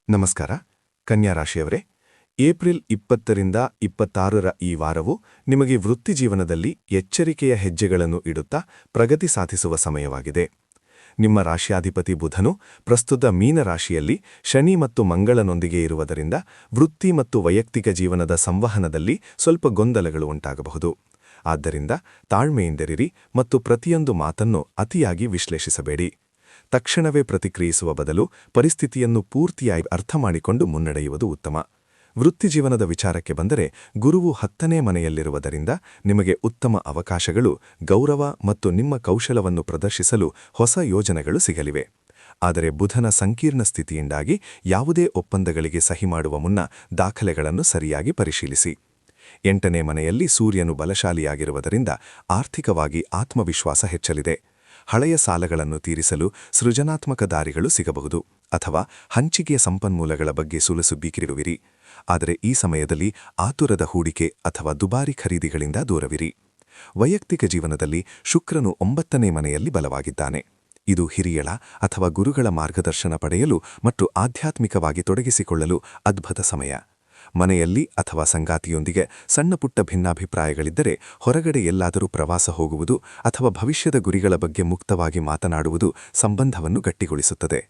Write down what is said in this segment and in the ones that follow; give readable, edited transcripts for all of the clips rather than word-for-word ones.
ನಮಸ್ಕಾರ, ಕನ್ಯಾ ರಾಶಿಯವರೇ. ಏಪ್ರಿಲ್ 20ರಿಂದ 26ರ ಈ ವಾರವು ನಿಮಗೆ ವೃತ್ತಿಜೀವನದಲ್ಲಿ ಎಚ್ಚರಿಕೆಯ ಹೆಜ್ಜೆಗಳನ್ನು ಇಡುತ್ತಾ ಪ್ರಗತಿ ಸಾಧಿಸುವ ಸಮಯವಾಗಿದೆ. ನಿಮ್ಮ ರಾಶ್ಯಾಧಿಪತಿ ಬುಧನು ಪ್ರಸ್ತುತ ಮೀನರಾಶಿಯಲ್ಲಿ ಶನಿ ಮತ್ತು ಮಂಗಳನೊಂದಿಗೆ ಇರುವುದರಿಂದ ವೃತ್ತಿ ಮತ್ತು ವೈಯಕ್ತಿಕ ಜೀವನದ ಸಂವಹನದಲ್ಲಿ ಸ್ವಲ್ಪ ಗೊಂದಲಗಳು ಉಂಟಾಗಬಹುದು. ಆದ್ದರಿಂದ ತಾಳ್ಮೆಯಿಂದಿರಿರಿ ಮತ್ತು ಪ್ರತಿಯೊಂದು ಮಾತನ್ನು ಅತಿಯಾಗಿ ವಿಶ್ಲೇಷಿಸಬೇಡಿ. ತಕ್ಷಣವೇ ಪ್ರತಿಕ್ರಿಯಿಸುವ ಬದಲು ಪರಿಸ್ಥಿತಿಯನ್ನು ಪೂರ್ತಿಯಾಗಿ ಅರ್ಥಮಾಡಿಕೊಂಡು ಮುನ್ನಡೆಯುವುದು ಉತ್ತಮ. ವೃತ್ತಿಜೀವನದ ವಿಚಾರಕ್ಕೆ ಬಂದರೆ ಗುರುವು 10ನೇ ಮನೆಯಲ್ಲಿರುವುದರಿಂದ ನಿಮಗೆ ಉತ್ತಮ ಅವಕಾಶಗಳು, ಗೌರವ ಮತ್ತು ನಿಮ್ಮ ಕೌಶಲವನ್ನು ಪ್ರದರ್ಶಿಸಲು ಹೊಸ ಯೋಜನೆಗಳು ಸಿಗಲಿವೆ. ಆದರೆ ಬುಧನ ಸಂಕೀರ್ಣ ಸ್ಥಿತಿಯಿಂದಾಗಿ ಯಾವುದೇ ಒಪ್ಪಂದಗಳಿಗೆ ಸಹಿ ಮಾಡುವ ಮುನ್ನ ದಾಖಲೆಗಳನ್ನು ಸರಿಯಾಗಿ ಪರಿಶೀಲಿಸಿ. 8ನೇ ಮನೆಯಲ್ಲಿ ಸೂರ್ಯನು ಬಲಶಾಲಿಯಾಗಿರುವುದರಿಂದ ಆರ್ಥಿಕವಾಗಿ ಆತ್ಮವಿಶ್ವಾಸ ಹೆಚ್ಚಲಿದೆ. ಹಳೆಯ ಸಾಲಗಳನ್ನು ತೀರಿಸಲು ಸೃಜನಾತ್ಮಕ ದಾರಿಗಳು ಸಿಗಬಹುದು ಅಥವಾ ಹಂಚಿಕೆಯ ಸಂಪನ್ಮೂಲಗಳ ಬಗ್ಗೆ ಸುಲಸುಬೀಕಿರುವಿರಿ. ಆದರೆ ಈ ಸಮಯದಲ್ಲಿ ಆತುರದ ಹೂಡಿಕೆ ಅಥವಾ ದುಬಾರಿ ಖರೀದಿಗಳಿಂದ ದೂರವಿರಿ. ವೈಯಕ್ತಿಕ ಜೀವನದಲ್ಲಿ ಶುಕ್ರನು 9ನೇ ಮನೆಯಲ್ಲಿ ಬಲವಾಗಿದ್ದಾನೆ. ಇದು ಹಿರಿಯಳ ಅಥವಾ ಗುರುಗಳ ಮಾರ್ಗದರ್ಶನ ಪಡೆಯಲು ಮತ್ತು ಆಧ್ಯಾತ್ಮಿಕವಾಗಿ ತೊಡಗಿಸಿಕೊಳ್ಳಲು ಅದ್ಭುತ ಸಮಯ. ಮನೆಯಲ್ಲಿ ಅಥವಾ ಸಂಗಾತಿಯೊಂದಿಗೆ ಸಣ್ಣಪುಟ್ಟ ಭಿನ್ನಾಭಿಪ್ರಾಯಗಳಿದ್ದರೆ ಹೊರಗಡೆ ಎಲ್ಲಾದರೂ ಪ್ರವಾಸ ಹೋಗುವುದು ಅಥವಾ ಭವಿಷ್ಯದ ಗುರಿಗಳ ಬಗ್ಗೆ ಮುಕ್ತವಾಗಿ ಮಾತನಾಡುವುದು ಸಂಬಂಧವನ್ನು ಗಟ್ಟಿಗೊಳಿಸುತ್ತದೆ.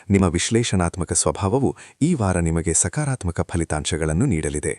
ನಿಮ್ಮ ವಿಶ್ಲೇಷಣಾತ್ಮಕ ಸ್ವಭಾವವು ಈ ವಾರ ನಿಮಗೆ ಸಕಾರಾತ್ಮಕ ಫಲಿತಾಂಶಗಳನ್ನು ನೀಡಲಿದೆ.